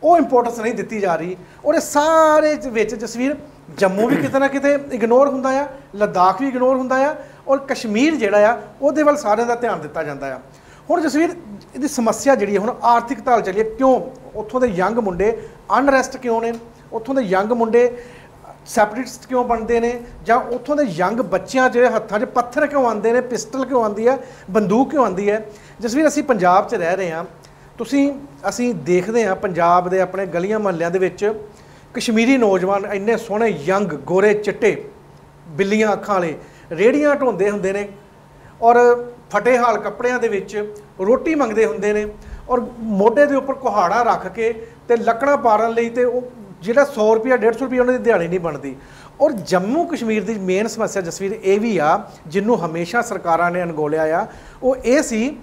ਉਹ ਇੰਪੋਰਟੈਂਸ ਨਹੀਂ ਦਿੱਤੀ ਜਾ ਰਹੀ। ਔਰ ਇਹ ਸਾਰੇ ਵਿੱਚ ਜਸਵੀਰ ਜੰਮੂ ਵੀ ਕਿਤੇ ਨਾ ਕਿਤੇ ਇਗਨੋਰ ਹੁੰਦਾ ਆ, ਲੱਦਾਖ ਵੀ ਇਗਨੋਰ ਹੁੰਦਾ ਆ ਔਰ ਕਸ਼ਮੀਰ ਜਿਹੜਾ ਆ ਉਹਦੇ ਵੱਲ ਸਾਰਿਆਂ ਦਾ ਧਿਆਨ ਦਿੱਤਾ ਜਾਂਦਾ ਆ। ਹੁਣ ਜਸਵੀਰ ਇਹਦੀ ਸਮੱਸਿਆ ਜਿਹੜੀ ਹੁਣ ਆਰਥਿਕਤਾ ਵੱਲ ਚੱਲੀਏ, ਕਿਉਂ ਉੱਥੋਂ ਦੇ ਯੰਗ ਮੁੰਡੇ ਅਨਰੈਸਟ ਕਿਉਂ ਨੇ, ਉੱਥੋਂ ਦੇ ਯੰਗ ਮੁੰਡੇ ਸੈਪਰੇਟਿਸਟ ਕਿਉਂ ਬਣਦੇ ਨੇ, ਜਾਂ ਉੱਥੋਂ ਦੇ ਯੰਗ ਬੱਚਿਆਂ 'ਚ ਹੱਥਾਂ 'ਚ ਪੱਥਰ ਕਿਉਂ ਆਉਂਦੇ ਨੇ, ਪਿਸਟਲ ਕਿਉਂ ਆਉਂਦੀ ਹੈ, ਬੰਦੂਕ ਕਿਉਂ ਆਉਂਦੀ ਹੈ। ਜਸਵੀਰ ਅਸੀਂ ਪੰਜਾਬ 'ਚ ਰਹਿ ਰਹੇ ਹਾਂ, ਅਸੀਂ ਦੇਖਦੇ ਹਾਂ ਪੰਜਾਬ ਦੇ ਆਪਣੇ ਗਲੀਆਂ ਮੁਹੱਲਿਆਂ ਦੇ ਵਿੱਚ ਕਸ਼ਮੀਰੀ ਨੌਜਵਾਨ ਇੰਨੇ ਸੋਹਣੇ ਯੰਗ ਗੋਰੇ ਚਿੱਟੇ ਬਿੱਲੀਆਂ ਅੱਖਾਂ ਵਾਲੇ ਰੇੜੀਆਂ ਢੋਂਦੇ ਹੁੰਦੇ ਨੇ ਔਰ ਫਟੇ ਹਾਲ ਕੱਪੜਿਆਂ ਦੇ ਵਿੱਚ ਰੋਟੀ ਮੰਗਦੇ ਹੁੰਦੇ ਨੇ ਔਰ ਮੋਢੇ ਦੇ ਉੱਪਰ ਕੁਹਾੜਾ ਰੱਖ ਕੇ ਤੇ ਲੱਕੜਾਂ ਪਾੜਨ ਲਈ, ਤੇ ਉਹ ਜਿਹੜਾ 100 ਰੁਪਇਆ 150 ਰੁਪਇਆ ਉਹਨਾਂ ਦੀ ਦਿਹਾੜੀ ਨਹੀਂ ਬਣਦੀ। ਔਰ ਜੰਮੂ ਕਸ਼ਮੀਰ ਦੀ ਮੇਨ ਸਮੱਸਿਆ ਜਸਵੀਰ ਇਹ ਵੀ ਆ, ਜਿਹਨੂੰ ਹਮੇਸ਼ਾ ਸਰਕਾਰਾਂ ਨੇ ਅਣਗੌਲਿਆ ਆ, ਉਹ ਇਹ ਸੀ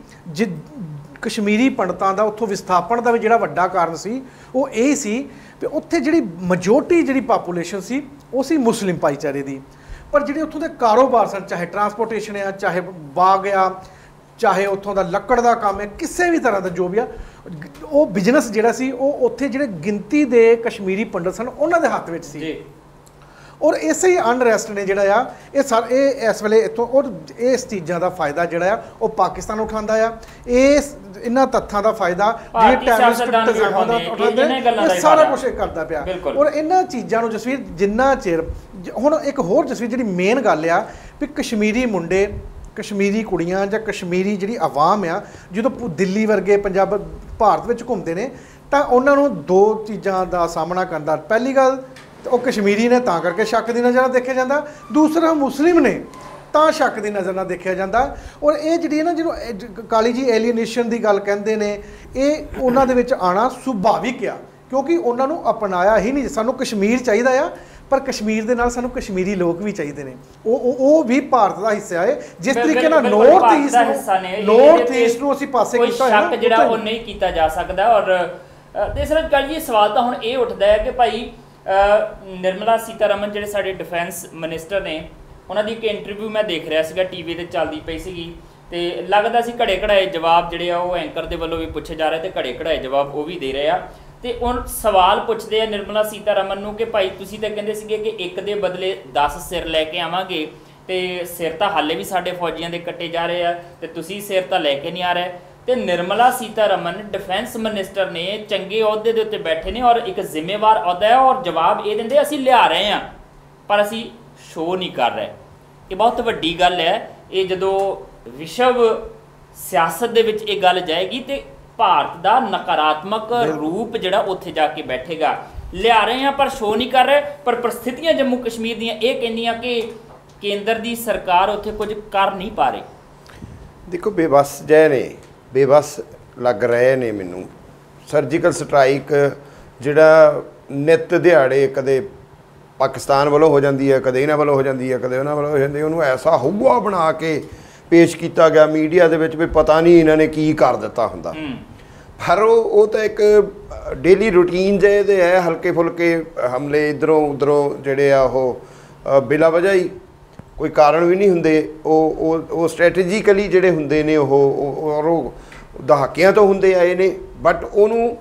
ਕਸ਼ਮੀਰੀ ਪੰਡਤਾਂ ਦਾ ਉੱਥੋਂ ਵਿਸਥਾਪਨ ਦਾ ਵੀ ਜਿਹੜਾ ਵੱਡਾ ਕਾਰਨ ਸੀ ਉਹ ਇਹ ਸੀ ਕਿ ਉੱਥੇ ਜਿਹੜੀ ਮੈਜੋਰਟੀ ਜਿਹੜੀ ਪਾਪੂਲੇਸ਼ਨ ਸੀ ਉਹ ਸੀ ਮੁਸਲਿਮ ਭਾਈਚਾਰੇ ਦੀ, ਪਰ ਜਿਹੜੇ ਉੱਥੋਂ ਦੇ ਕਾਰੋਬਾਰ ਸਨ, ਚਾਹੇ ਟਰਾਂਸਪੋਰਟੇਸ਼ਨ ਆ, ਚਾਹੇ ਬਾਗ ਆ, ਚਾਹੇ ਉੱਥੋਂ ਦਾ ਲੱਕੜ ਦਾ ਕੰਮ ਹੈ, ਕਿਸੇ ਵੀ ਤਰ੍ਹਾਂ ਦਾ ਜੋ ਵੀ ਆ, ਉਹ ਬਿਜ਼ਨਸ ਜਿਹੜਾ ਸੀ ਉਹ ਉੱਥੇ ਜਿਹੜੇ ਗਿਣਤੀ ਦੇ ਕਸ਼ਮੀਰੀ ਪੰਡਤ ਸਨ ਉਹਨਾਂ ਦੇ ਹੱਥ ਵਿੱਚ ਸੀ। ਔਰ ਇਸੇ ਹੀ ਅਨਰੈਸਟ ਨੇ ਜਿਹੜਾ ਆ ਇਹ ਇਸ ਵੇਲੇ ਇੱਥੋਂ ਔਰ ਇਸ ਚੀਜ਼ਾਂ ਦਾ ਫਾਇਦਾ ਜਿਹੜਾ ਆ ਉਹ ਪਾਕਿਸਤਾਨ ਉਠਾਉਂਦਾ ਆ। ਇਹਨਾਂ ਤੱਥਾਂ ਦਾ ਫਾਇਦਾ ਜਿਹੜੇ ਟੈਰਰਿਸਟ ਉਠਾਉਂਦੇ ਇਹ ਸਾਰਾ ਕੁਝ ਕਰਦਾ ਪਿਆ। ਔਰ ਇਹਨਾਂ ਚੀਜ਼ਾਂ ਨੂੰ ਜਸਵੀਰ ਜਿੰਨਾ ਚਿਰ ਹੁਣ ਇੱਕ ਹੋਰ ਜਸਵੀਰ ਜਿਹੜੀ ਮੇਨ ਗੱਲ ਆ ਵੀ ਕਸ਼ਮੀਰੀ ਮੁੰਡੇ, ਕਸ਼ਮੀਰੀ ਕੁੜੀਆਂ ਜਾਂ ਕਸ਼ਮੀਰੀ ਜਿਹੜੀ ਆਵਾਮ ਆ ਜਦੋਂ ਦਿੱਲੀ ਵਰਗੇ ਪੰਜਾਬ ਭਾਰਤ ਵਿੱਚ ਘੁੰਮਦੇ ਨੇ ਤਾਂ ਉਹਨਾਂ ਨੂੰ ਦੋ ਚੀਜ਼ਾਂ ਦਾ ਸਾਹਮਣਾ ਕਰਦਾ। ਪਹਿਲੀ ਗੱਲ ਉਹ ਕਸ਼ਮੀਰੀ ਨੇ ਤਾਂ ਕਰਕੇ ਸ਼ੱਕ ਦੀ ਨਜ਼ਰ ਨਾਲ ਦੇਖਿਆ ਜਾਂਦਾ, ਦੂਸਰਾ ਮੁਸਲਿਮ ਨੇ ਤਾਂ ਸ਼ੱਕ ਦੀ ਨਜ਼ਰ ਨਾਲ ਦੇਖਿਆ ਜਾਂਦਾ। ਔਰ ਇਹ ਜਿਹੜੀ ਨਾ ਜਿਹਨੂੰ ਕਾਲੀ ਜੀ ਏਲੀਏਨੇਸ਼ਨ ਦੀ ਗੱਲ ਕਹਿੰਦੇ ਨੇ, ਇਹ ਉਹਨਾਂ ਦੇ ਵਿੱਚ ਆਉਣਾ ਸੁਭਾਵਿਕ ਆ ਕਿਉਂਕਿ ਉਹਨਾਂ ਨੂੰ ਅਪਣਾਇਆ ਹੀ ਨਹੀਂ। ਸਾਨੂੰ ਕਸ਼ਮੀਰ ਚਾਹੀਦਾ ਆ ਪਰ ਕਸ਼ਮੀਰ ਦੇ ਨਾਲ ਸਾਨੂੰ ਕਸ਼ਮੀਰੀ ਲੋਕ ਵੀ ਚਾਹੀਦੇ ਨੇ, ਉਹ ਵੀ ਭਾਰਤ ਦਾ ਹਿੱਸਾ ਹੈ। ਜਿਸ ਤਰੀਕੇ ਨਾਲ ਨੌਰਥ ਈਸਟ ਨੂੰ ਅਸੀਂ ਪਾਸੇ ਕੀਤਾ ਹੈ ਸ਼ੱਕ ਜਿਹੜਾ ਉਹ ਨਹੀਂ ਕੀਤਾ ਜਾ ਸਕਦਾ। ਔਰ ਤੀਸਰਾ ਗੱਲ ਜੀ ਸਵਾਲ ਤਾਂ ਹੁਣ ਇਹ ਉੱਠਦਾ ਹੈ ਕਿ ਭਾਈ ਨਿਰਮਲਾ ਸੀਤਾਰਮਨ ਜਿਹੜੇ ਸਾਡੇ ਡਿਫੈਂਸ ਮਿਨਿਸਟਰ ਨੇ, ਉਹਨਾਂ ਦੀ ਇੱਕ ਇੰਟਰਵਿਊ ਮੈਂ ਦੇਖ ਰਿਹਾ ਸੀਗਾ ਟੀਵੀ ਤੇ ਚੱਲਦੀ ਪਈ ਸੀਗੀ, ਤੇ ਲੱਗਦਾ ਸੀ ਘੜੇ ਘੜਾਏ ਜਵਾਬ ਜਿਹੜੇ ਆ ਉਹ ਐਂਕਰ ਦੇ ਵੱਲੋਂ ਵੀ ਪੁੱਛੇ ਜਾ ਰਹੇ ਤੇ ਘੜੇ ਘੜਾਏ ਜਵਾਬ ਉਹ ਵੀ ਦੇ ਰਹੇ ਆ। ਤੇ ਉਹ ਸਵਾਲ ਪੁੱਛਦੇ ਆ ਨਿਰਮਲਾ ਸੀਤਾਰਮਨ ਨੂੰ ਕਿ ਭਾਈ ਤੁਸੀਂ ਤਾਂ ਕਹਿੰਦੇ ਸੀਗੇ ਕਿ ਇੱਕ ਦੇ ਬਦਲੇ 10 ਸਿਰ ਲੈ ਕੇ ਆਵਾਂਗੇ, ਤੇ ਸਿਰ ਤਾਂ ਹਾਲੇ ਵੀ ਸਾਡੇ ਫੌਜੀਆਂ ਦੇ ਕੱਟੇ ਜਾ ਰਹੇ ਆ ਤੇ ਤੁਸੀਂ ਸਿਰ ਤਾਂ ਲੈ ਕੇ ਨਹੀਂ ਆ ਰਹੇ। ਤੇ ਨਿਰਮਲਾ ਸੀਤਾਰਮਨ ਡਿਫੈਂਸ ਮਿਨਿਸਟਰ ਨੇ, ਚੰਗੇ ਅਹੁਦੇ ਦੇ ਉੱਤੇ ਬੈਠੇ ਨੇ ਔਰ ਇੱਕ ਜ਼ਿੰਮੇਵਾਰ ਅਹੁਦਾ ਹੈ ਔਰ ਜਵਾਬ ਇਹ ਦਿੰਦੇ ਅਸੀਂ ਲਿਆ ਰਹੇ ਹਾਂ ਪਰ ਅਸੀਂ ਸ਼ੋਅ ਨਹੀਂ ਕਰ ਰਹੇ। ਇਹ ਬਹੁਤ ਵੱਡੀ ਗੱਲ ਹੈ। ਇਹ ਜਦੋਂ ਵਿਸ਼ਵ ਸਿਆਸਤ ਦੇ ਵਿੱਚ ਇਹ ਗੱਲ ਜਾਏਗੀ ਤੇ ਭਾਰਤ ਦਾ ਨਕਾਰਾਤਮਕ ਰੂਪ ਜਿਹੜਾ ਉੱਥੇ ਜਾ ਕੇ ਬੈਠੇਗਾ। ਲਿਆ ਰਹੇ ਹਾਂ ਪਰ ਸ਼ੋਅ ਨਹੀਂ ਕਰ ਰਹੇ, ਪਰ ਪ੍ਰਸਥਿਤੀਆਂ ਜੰਮੂ ਕਸ਼ਮੀਰ ਦੀਆਂ ਇਹ ਕਹਿੰਦੀਆਂ ਕਿ ਕੇਂਦਰ ਦੀ ਸਰਕਾਰ ਉੱਥੇ ਕੁਝ ਕਰ ਨਹੀਂ ਪਾ ਰਹੀ। ਦੇਖੋ ਬੇਬਸ ਜੈ ਨੇ, ਬੇਬਸ ਲੱਗ ਰਹੇ ਨੇ ਮੈਨੂੰ। ਸਰਜੀਕਲ ਸਟ੍ਰਾਈਕ ਜਿਹੜਾ ਨਿੱਤ ਦਿਹਾੜੇ ਕਦੇ ਪਾਕਿਸਤਾਨ ਵੱਲੋਂ ਹੋ ਜਾਂਦੀ ਹੈ, ਕਦੇ ਇਹਨਾਂ ਵੱਲੋਂ ਹੋ ਜਾਂਦੀ ਹੈ, ਕਦੇ ਉਹਨਾਂ ਵੱਲੋਂ ਹੋ ਜਾਂਦੀ ਹੈ, ਉਹਨੂੰ ਐਸਾ ਹਊਆ ਬਣਾ ਕੇ ਪੇਸ਼ ਕੀਤਾ ਗਿਆ ਮੀਡੀਆ ਦੇ ਵਿੱਚ ਵੀ ਪਤਾ ਨਹੀਂ ਇਹਨਾਂ ਨੇ ਕੀ ਕਰ ਦਿੱਤਾ ਹੁੰਦਾ। ਪਰ ਉਹ ਤਾਂ ਇੱਕ ਡੇਲੀ ਰੂਟੀਨ ਜਿਹੇ ਹੈ, ਹਲਕੇ ਫੁਲਕੇ ਹਮਲੇ ਇੱਧਰੋਂ ਉੱਧਰੋਂ ਜਿਹੜੇ ਆ ਉਹ ਬਿਲਾ ਵਜ੍ਹਾ ਹੀ ਕੋਈ ਕਾਰਨ ਵੀ ਨਹੀਂ ਹੁੰਦੇ, ਉਹ ਸਟ੍ਰੈਟੇਜੀਕਲੀ ਜਿਹੜੇ ਹੁੰਦੇ ਨੇ ਉਹ ਦਹਾਕਿਆਂ ਤੋਂ ਹੁੰਦੇ ਆਏ ਨੇ। ਬਟ ਉਹਨੂੰ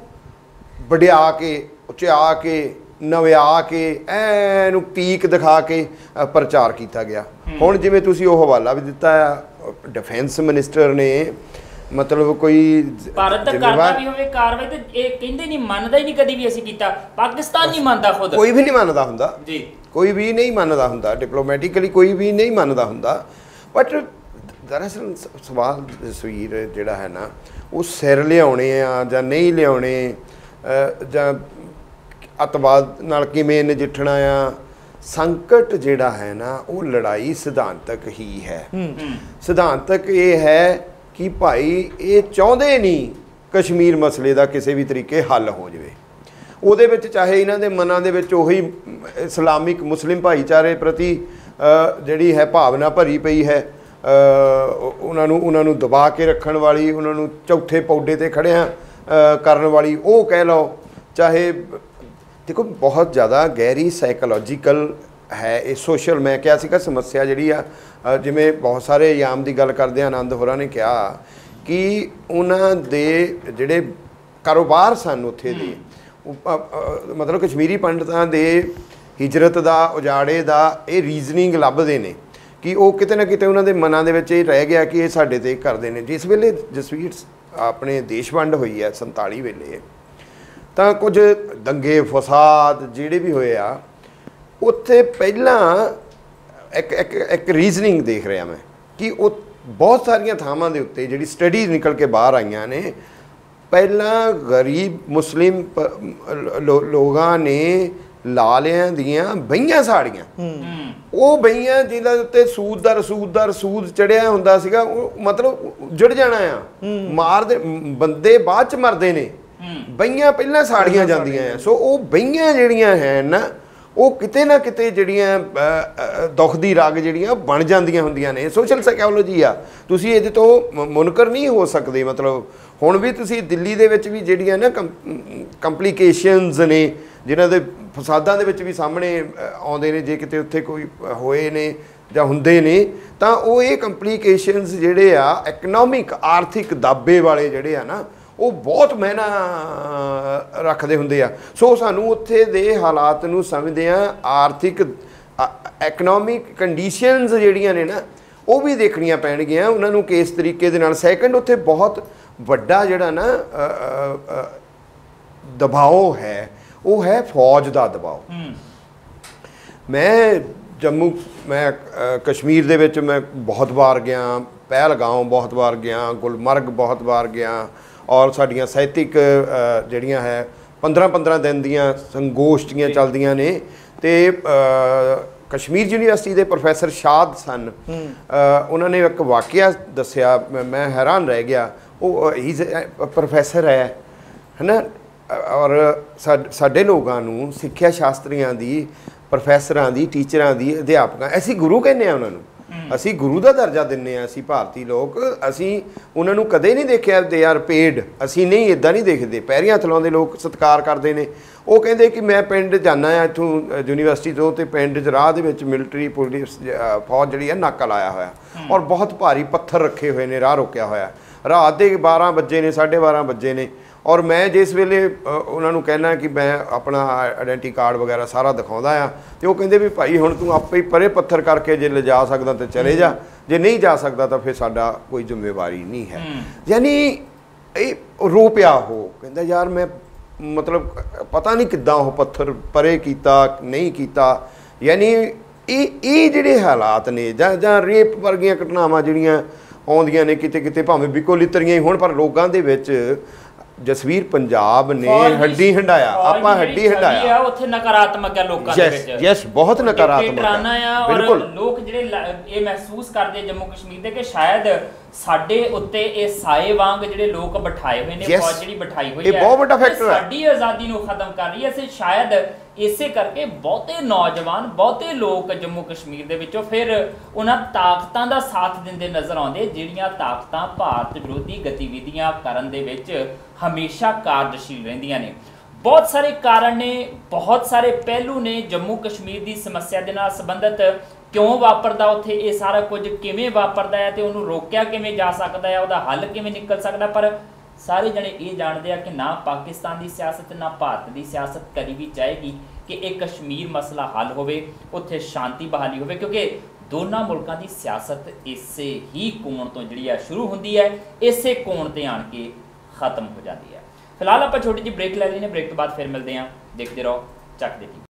ਵਡਿਆ ਕੇ ਉਚਿਆ ਕੇ ਨਵਿਆ ਕੇ ਐਨੂੰ ਪੀਕ ਦਿਖਾ ਕੇ ਪ੍ਰਚਾਰ ਕੀਤਾ ਗਿਆ। ਹੁਣ ਜਿਵੇਂ ਤੁਸੀਂ ਉਹ ਹਵਾਲਾ ਵੀ ਦਿੱਤਾ ਆ डिफेंस मिनिस्टर ने मतलब कोई ਭਾਰਤ ਤਾਂ ਕਰਦਾ ਵੀ ਹੋਵੇ ਕਾਰਵਾਈ ਤੇ ਇਹ ਕਹਿੰਦੇ ਨਹੀਂ, ਮੰਨਦਾ ਹੀ ਨਹੀਂ ਕਦੀ ਵੀ ਅਸੀਂ ਕੀਤਾ। ਪਾਕਿਸਤਾਨ ਨਹੀਂ ਮੰਨਦਾ ਖੁਦ, ਕੋਈ ਵੀ ਨਹੀਂ ਮੰਨਦਾ ਹੁੰਦਾ ਜੀ, ਕੋਈ ਵੀ ਨਹੀਂ ਮੰਨਦਾ ਹੁੰਦਾ, ਡਿਪਲੋਮੈਟਿਕਲੀ ਕੋਈ ਵੀ ਨਹੀਂ ਮੰਨਦਾ ਹੁੰਦਾ। ਬਟ ਦਰਅਸਲ ਸਵਾਲ ਤਸਵੀਰ ਜਿਹੜਾ ਹੈ ਨਾ ਉਹ ਸਿਰ ਲਿਆਉਣੇ ਆ ਜਾਂ ਨਹੀਂ ਲਿਆਉਣੇ, ਜਾਂ ਅੱਤਵਾਦ ਨਾਲ ਕਿਵੇਂ ਨਜਿੱਠਣਾ ਆ, ਸੰਕਟ ਜਿਹੜਾ ਹੈ ਨਾ ਉਹ ਲੜਾਈ ਸਿਧਾਂਤਕ ਹੀ ਹੈ। ਸਿਧਾਂਤਕ ਇਹ ਹੈ ਕਿ ਭਾਈ ਇਹ ਚਾਹੁੰਦੇ ਨਹੀਂ ਕਸ਼ਮੀਰ ਮਸਲੇ ਦਾ ਕਿਸੇ ਵੀ ਤਰੀਕੇ ਹੱਲ ਹੋ ਜਾਵੇ। ਉਹਦੇ ਵਿੱਚ ਚਾਹੇ ਇਹਨਾਂ ਦੇ ਮਨਾਂ ਦੇ ਵਿੱਚ ਉਹੀ ਇਸਲਾਮਿਕ ਮੁਸਲਿਮ ਭਾਈਚਾਰੇ ਪ੍ਰਤੀ ਜਿਹੜੀ ਹੈ ਭਾਵਨਾ ਭਰੀ ਪਈ ਹੈ, ਉਹਨਾਂ ਨੂੰ ਦਬਾ ਕੇ ਰੱਖਣ ਵਾਲੀ, ਉਹਨਾਂ ਨੂੰ ਚੌਥੇ ਪੌਡੇ 'ਤੇ ਖੜਿਆਂ ਕਰਨ ਵਾਲੀ ਉਹ ਕਹਿ ਲਓ, ਚਾਹੇ ਦੇਖੋ ਬਹੁਤ ਜ਼ਿਆਦਾ ਗਹਿਰੀ ਸਾਈਕੋਲੋਜੀਕਲ ਹੈ ਇਹ ਸੋਸ਼ਲ। ਮੈਂ ਕਿਹਾ ਸੀਗਾ ਸਮੱਸਿਆ ਜਿਹੜੀ ਆ, ਜਿਵੇਂ ਬਹੁਤ ਸਾਰੇ ਆਯਾਮ ਦੀ ਗੱਲ ਕਰਦੇ ਆਨੰਦ ਹੋਰਾਂ ਨੇ ਕਿਹਾ ਕਿ ਉਹਨਾਂ ਦੇ ਜਿਹੜੇ ਕਾਰੋਬਾਰ ਸਨ ਉੱਥੇ ਦੇ, ਮਤਲਬ ਕਸ਼ਮੀਰੀ ਪੰਡਤਾਂ ਦੇ ਹਿਜਰਤ ਦਾ, ਉਜਾੜੇ ਦਾ ਇਹ ਰੀਜ਼ਨਿੰਗ ਲੱਭਦੇ ਨੇ ਕਿ ਉਹ ਕਿਤੇ ਨਾ ਕਿਤੇ ਉਹਨਾਂ ਦੇ ਮਨਾਂ ਦੇ ਵਿੱਚ ਇਹ ਰਹਿ ਗਿਆ ਕਿ ਇਹ ਸਾਡੇ 'ਤੇ ਕਰਦੇ ਨੇ। ਜਿਸ ਵੇਲੇ ਜਸਵੀਰ ਆਪਣੇ ਦੇਸ਼ ਵੰਡ ਹੋਈ ਹੈ 47 ਵੇਲੇ, ਤਾਂ ਕੁਝ ਦੰਗੇ ਫਸਾਦ ਜਿਹੜੇ ਵੀ ਹੋਏ ਆ ਉੱਥੇ ਪਹਿਲਾਂ ਇੱਕ ਰੀਜ਼ਨਿੰਗ ਦੇਖ ਰਿਹਾ ਮੈਂ ਕਿ ਉਹ ਬਹੁਤ ਸਾਰੀਆਂ ਥਾਵਾਂ ਦੇ ਉੱਤੇ ਜਿਹੜੀ ਸਟੱਡੀਜ਼ ਨਿਕਲ ਕੇ ਬਾਹਰ ਆਈਆਂ ਨੇ, ਪਹਿਲਾਂ ਗਰੀਬ ਮੁਸਲਿਮ ਲੋਕਾਂ ਨੇ ਲਾਲਿਆਂ ਦੀਆਂ ਬਹੀਆਂ ਸਾੜੀਆਂ, ਉਹ ਬਹੀਆਂ ਜਿਹਨਾਂ ਉੱਤੇ ਸੂਦ ਦਾ ਰਸੂਦ ਚੜਿਆ ਹੁੰਦਾ ਸੀਗਾ, ਉਹ ਮਤਲਬ ਜੁੜ ਜਾਣਾ ਆ, ਮਾਰਦੇ ਬੰਦੇ ਬਾਅਦ ਚ ਮਰਦੇ ਨੇ, ਬਹੀਆਂ ਪਹਿਲਾਂ ਸਾੜੀਆਂ ਜਾਂਦੀਆਂ ਆ। ਸੋ ਉਹ ਬਹੀਆਂ ਜਿਹੜੀਆਂ ਹੈ ਨਾ ਉਹ ਕਿਤੇ ਨਾ ਕਿਤੇ ਜਿਹੜੀਆਂ ਦੁੱਖ ਦੀ ਰਗ ਜਿਹੜੀਆਂ ਬਣ ਜਾਂਦੀਆਂ ਹੁੰਦੀਆਂ ਨੇ। ਸੋਸ਼ਲ ਸਾਈਕੋਲੋਜੀ ਆ, ਤੁਸੀਂ ਇਹਦੇ ਤੋਂ ਮੁਨਕਰ ਨਹੀਂ ਹੋ ਸਕਦੇ। ਮਤਲਬ ਹੁਣ ਵੀ ਤੁਸੀਂ ਦਿੱਲੀ ਦੇ ਵਿੱਚ ਵੀ ਜਿਹੜੀਆਂ ਨਾ ਕੰਪਲੀਕੇਸ਼ਨਸ ਨੇ, ਜਿਨ੍ਹਾਂ ਦੇ ਫਸਾਦਾਂ ਦੇ ਵਿੱਚ ਵੀ ਸਾਹਮਣੇ ਆਉਂਦੇ ਨੇ, ਜੇ ਕਿਤੇ ਉੱਥੇ ਕੋਈ ਹੋਏ ਨੇ ਜਾਂ ਹੁੰਦੇ ਨੇ, ਤਾਂ ਉਹ ਇਹ ਕੰਪਲੀਕੇਸ਼ਨਸ ਜਿਹੜੇ ਆ ਇਕਨੋਮਿਕ ਆਰਥਿਕ ਦਾਬੇ ਵਾਲੇ ਜਿਹੜੇ ਆ ਨਾ ਉਹ ਬਹੁਤ ਮਾਇਨਾ ਰੱਖਦੇ ਹੁੰਦੇ ਆ। ਸੋ ਸਾਨੂੰ ਉੱਥੇ ਦੇ ਹਾਲਾਤ ਨੂੰ ਸਮਝਦੇ ਆ, ਆਰਥਿਕ ਇਕਨੋਮਿਕ ਕੰਡੀਸ਼ਨਸ ਜਿਹੜੀਆਂ ਨੇ ਨਾ ਉਹ ਵੀ ਦੇਖਣੀਆਂ ਪੈਣਗੀਆਂ ਉਹਨਾਂ ਨੂੰ ਕਿਸ ਤਰੀਕੇ ਦੇ ਨਾਲ। ਸੈਕੰਡ, ਉੱਥੇ ਬਹੁਤ ਵੱਡਾ ਜਿਹੜਾ ਨਾ ਦਬਾਓ ਹੈ ਉਹ ਹੈ ਫੌਜ ਦਾ ਦਬਾਓ। ਮੈਂ ਕਸ਼ਮੀਰ ਦੇ ਵਿੱਚ ਮੈਂ ਬਹੁਤ ਵਾਰ ਗਿਆ, ਪਹਿਲਗਾਮ ਬਹੁਤ ਵਾਰ ਗਿਆ, ਗੁਲਮਰਗ ਬਹੁਤ ਵਾਰ ਗਿਆ, ਔਰ ਸਾਡੀਆਂ ਸਾਹਿਤਿਕ ਜਿਹੜੀਆਂ ਹੈ 15-15 ਦਿਨ ਦੀਆਂ ਸੰਗੋਸ਼ਟੀਆਂ ਚੱਲਦੀਆਂ ਨੇ। ਅਤੇ ਕਸ਼ਮੀਰ ਯੂਨੀਵਰਸਿਟੀ ਦੇ ਪ੍ਰੋਫੈਸਰ ਸ਼ਾਦ ਸਨ, ਉਹਨਾਂ ਨੇ ਇੱਕ ਵਾਕਿਆ ਦੱਸਿਆ, ਮੈਂ ਹੈਰਾਨ ਰਹਿ ਗਿਆ। ਉਹ ਹੀਜ਼ ਪ੍ਰੋਫੈਸਰ ਹੈ ਨਾ, ਔਰ ਸਾਡੇ ਲੋਕਾਂ ਨੂੰ ਸਿੱਖਿਆ ਸ਼ਾਸਤਰੀਆਂ ਦੀ, ਪ੍ਰੋਫੈਸਰਾਂ ਦੀ, ਟੀਚਰਾਂ ਦੀ, ਅਧਿਆਪਕਾਂ, ਅਸੀਂ ਗੁਰੂ ਕਹਿੰਦੇ ਹਾਂ ਉਹਨਾਂ ਨੂੰ, ਅਸੀਂ ਗੁਰੂ ਦਾ ਦਰਜਾ ਦਿੰਦੇ ਹਾਂ। ਅਸੀਂ ਭਾਰਤੀ ਲੋਕ, ਅਸੀਂ ਉਹਨਾਂ ਨੂੰ ਕਦੇ ਨਹੀਂ ਦੇਖਿਆ ਦੇ ਆਰ ਪੇਡ, ਅਸੀਂ ਨਹੀਂ ਇੱਦਾਂ ਨਹੀਂ ਦੇਖਦੇ। ਪੈਰੀਂ ਹੱਥ ਲਾਉਂਦੇ ਲੋਕ, ਸਤਿਕਾਰ ਕਰਦੇ ਨੇ। ਉਹ ਕਹਿੰਦੇ ਕਿ ਮੈਂ ਪਿੰਡ ਜਾਂਦਾ ਹਾਂ ਇੱਥੋਂ ਯੂਨੀਵਰਸਿਟੀ ਤੋਂ, ਅਤੇ ਪਿੰਡ 'ਚ ਰਾਹ ਦੇ ਵਿੱਚ ਮਿਲਟਰੀ ਪੁਲਿਸ ਫੌਜ ਜਿਹੜੀ ਹੈ ਨਾਕਾ ਲਾਇਆ ਹੋਇਆ, ਔਰ ਬਹੁਤ ਭਾਰੀ ਪੱਥਰ ਰੱਖੇ ਹੋਏ ਨੇ, ਰਾਹ ਰੋਕਿਆ ਹੋਇਆ। ਰਾਤ ਦੇ 12 ਵਜੇ ਨੇ, 12:30 ਵਜੇ ਨੇ, ਔਰ ਮੈਂ ਜਿਸ ਵੇਲੇ ਉਹਨਾਂ ਨੂੰ ਕਹਿਣਾ ਕਿ ਮੈਂ ਆਪਣਾ ਆਇਡੈਂਟੀ ਕਾਰਡ ਵਗੈਰਾ ਸਾਰਾ ਦਿਖਾਉਂਦਾ ਆ, ਅਤੇ ਉਹ ਕਹਿੰਦੇ ਵੀ ਭਾਈ ਹੁਣ ਤੂੰ ਆਪੇ ਹੀ ਪਰੇ ਪੱਥਰ ਕਰਕੇ ਜੇ ਲਿਜਾ ਸਕਦਾ ਤਾਂ ਚਲੇ ਜਾ, ਜੇ ਨਹੀਂ ਜਾ ਸਕਦਾ ਤਾਂ ਫਿਰ ਸਾਡਾ ਕੋਈ ਜ਼ਿੰਮੇਵਾਰੀ ਨਹੀਂ ਹੈ। ਯਾਨੀ ਇਹ ਰੋ ਪਿਆ। ਉਹ ਕਹਿੰਦਾ ਯਾਰ ਮੈਂ ਮਤਲਬ ਪਤਾ ਨਹੀਂ ਕਿੱਦਾਂ ਉਹ ਪੱਥਰ ਪਰੇ ਕੀਤਾ, ਨਹੀਂ ਕੀਤਾ। ਯਾਨੀ ਇਹ ਜਿਹੜੇ ਹਾਲਾਤ ਨੇ, ਜਾਂ ਰੇਪ ਵਰਗੀਆਂ ਘਟਨਾਵਾਂ ਜਿਹੜੀਆਂ ਆਉਂਦੀਆਂ ਨੇ ਕਿਤੇ ਕਿਤੇ, ਭਾਵੇਂ ਬਿਕੋ ਲਿੱਤਰੀਆਂ ਹੀ ਹੋਣ, ਪਰ ਲੋਕਾਂ ਦੇ ਵਿੱਚ ਜਸਵੀਰ ਪੰਜਾਬ ਨੇ ਹੱਡੀ ਹੰਡਾਇਆ, ਆਪਾਂ ਹੱਡੀ ਹੰਡਾਇਆ। ਉੱਥੇ ਨਕਾਰਾਤਮਕ ਹੈ ਲੋਕਾਂ ਦੇ ਵਿੱਚ, ਯੈਸ ਬਹੁਤ ਨਕਾਰਾਤਮਕ ਹੈ। ਔਰ ਲੋਕ ਜਿਹੜੇ ਇਹ ਮਹਿਸੂਸ ਕਰਦੇ ਜੰਮੂ ਕਸ਼ਮੀਰ ਦੇ ਕਿ ਸ਼ਾਇਦ ਸਾਡੇ ਉੱਤੇ ਇਹ ਸਾਏ ਵਾਂਗ ਜਿਹੜੇ ਲੋਕ ਬਿਠਾਏ ਹੋਏ ਨੇ, ਫੌਜ ਜਿਹੜੀ ਬਿਠਾਈ ਹੋਈ ਹੈ, ਇਹ ਬਹੁਤ ਵੱਡਾ ਫੈਕਟਰ ਹੈ, ਸਾਡੀ ਆਜ਼ਾਦੀ ਨੂੰ ਖਤਮ ਕਰ ਰਹੀ ਹੈ। ਅਸੀਂ ਸ਼ਾਇਦ ਇਸੇ ਕਰਕੇ ਬਹੁਤੇ ਨੌਜਵਾਨ, ਬਹੁਤੇ ਲੋਕ ਜੰਮੂ ਕਸ਼ਮੀਰ ਦੇ ਵਿੱਚੋਂ ਫਿਰ ਉਹਨਾਂ ਤਾਕਤਾਂ ਦਾ ਸਾਥ ਦਿੰਦੇ ਨਜ਼ਰ ਆਉਂਦੇ, ਜਿਹੜੀਆਂ ਤਾਕਤਾਂ ਭਾਰਤ ਵਿਰੋਧੀ ਗਤੀਵਿਧੀਆਂ ਕਰਨ ਦੇ ਵਿੱਚ ਹਮੇਸ਼ਾ ਕਾਰਜਸ਼ੀਲ ਰਹਿੰਦੀਆਂ ਨੇ। ਬਹੁਤ ਸਾਰੇ ਕਾਰਨ ਨੇ, ਬਹੁਤ ਸਾਰੇ ਪਹਿਲੂ ਨੇ ਜੰਮੂ ਕਸ਼ਮੀਰ ਦੀ ਸਮੱਸਿਆ ਦੇ ਨਾਲ ਸੰਬੰਧਿਤ। ਕਿਉਂ ਵਾਪਰਦਾ ਉੱਥੇ ਇਹ ਸਾਰਾ ਕੁਝ, ਕਿਵੇਂ ਵਾਪਰਦਾ ਹੈ ਅਤੇ ਉਹਨੂੰ ਰੋਕਿਆ ਕਿਵੇਂ ਜਾ ਸਕਦਾ ਹੈ, ਉਹਦਾ ਹੱਲ ਕਿਵੇਂ ਨਿਕਲ ਸਕਦਾ। ਪਰ ਸਾਰੇ ਜਣੇ ਇਹ ਜਾਣਦੇ ਆ ਕਿ ਨਾ ਪਾਕਿਸਤਾਨ ਦੀ ਸਿਆਸਤ, ਨਾ ਭਾਰਤ ਦੀ ਸਿਆਸਤ ਕਦੀ ਵੀ ਚਾਹੇਗੀ ਕਿ ਇਹ ਕਸ਼ਮੀਰ ਮਸਲਾ ਹੱਲ ਹੋਵੇ, ਉੱਥੇ ਸ਼ਾਂਤੀ ਬਹਾਲੀ ਹੋਵੇ, ਕਿਉਂਕਿ दोनों मुल्कों की सियासत इसे ही कोण तो जी शुरू होती है, इसे कोण ते आन के खत्म हो जाती है। फिलहाल आप छोटी जी ब्रेक ले लेने, ब्रेक तो बाद फिर मिलते हैं। देखते रहो चक दे टीवी।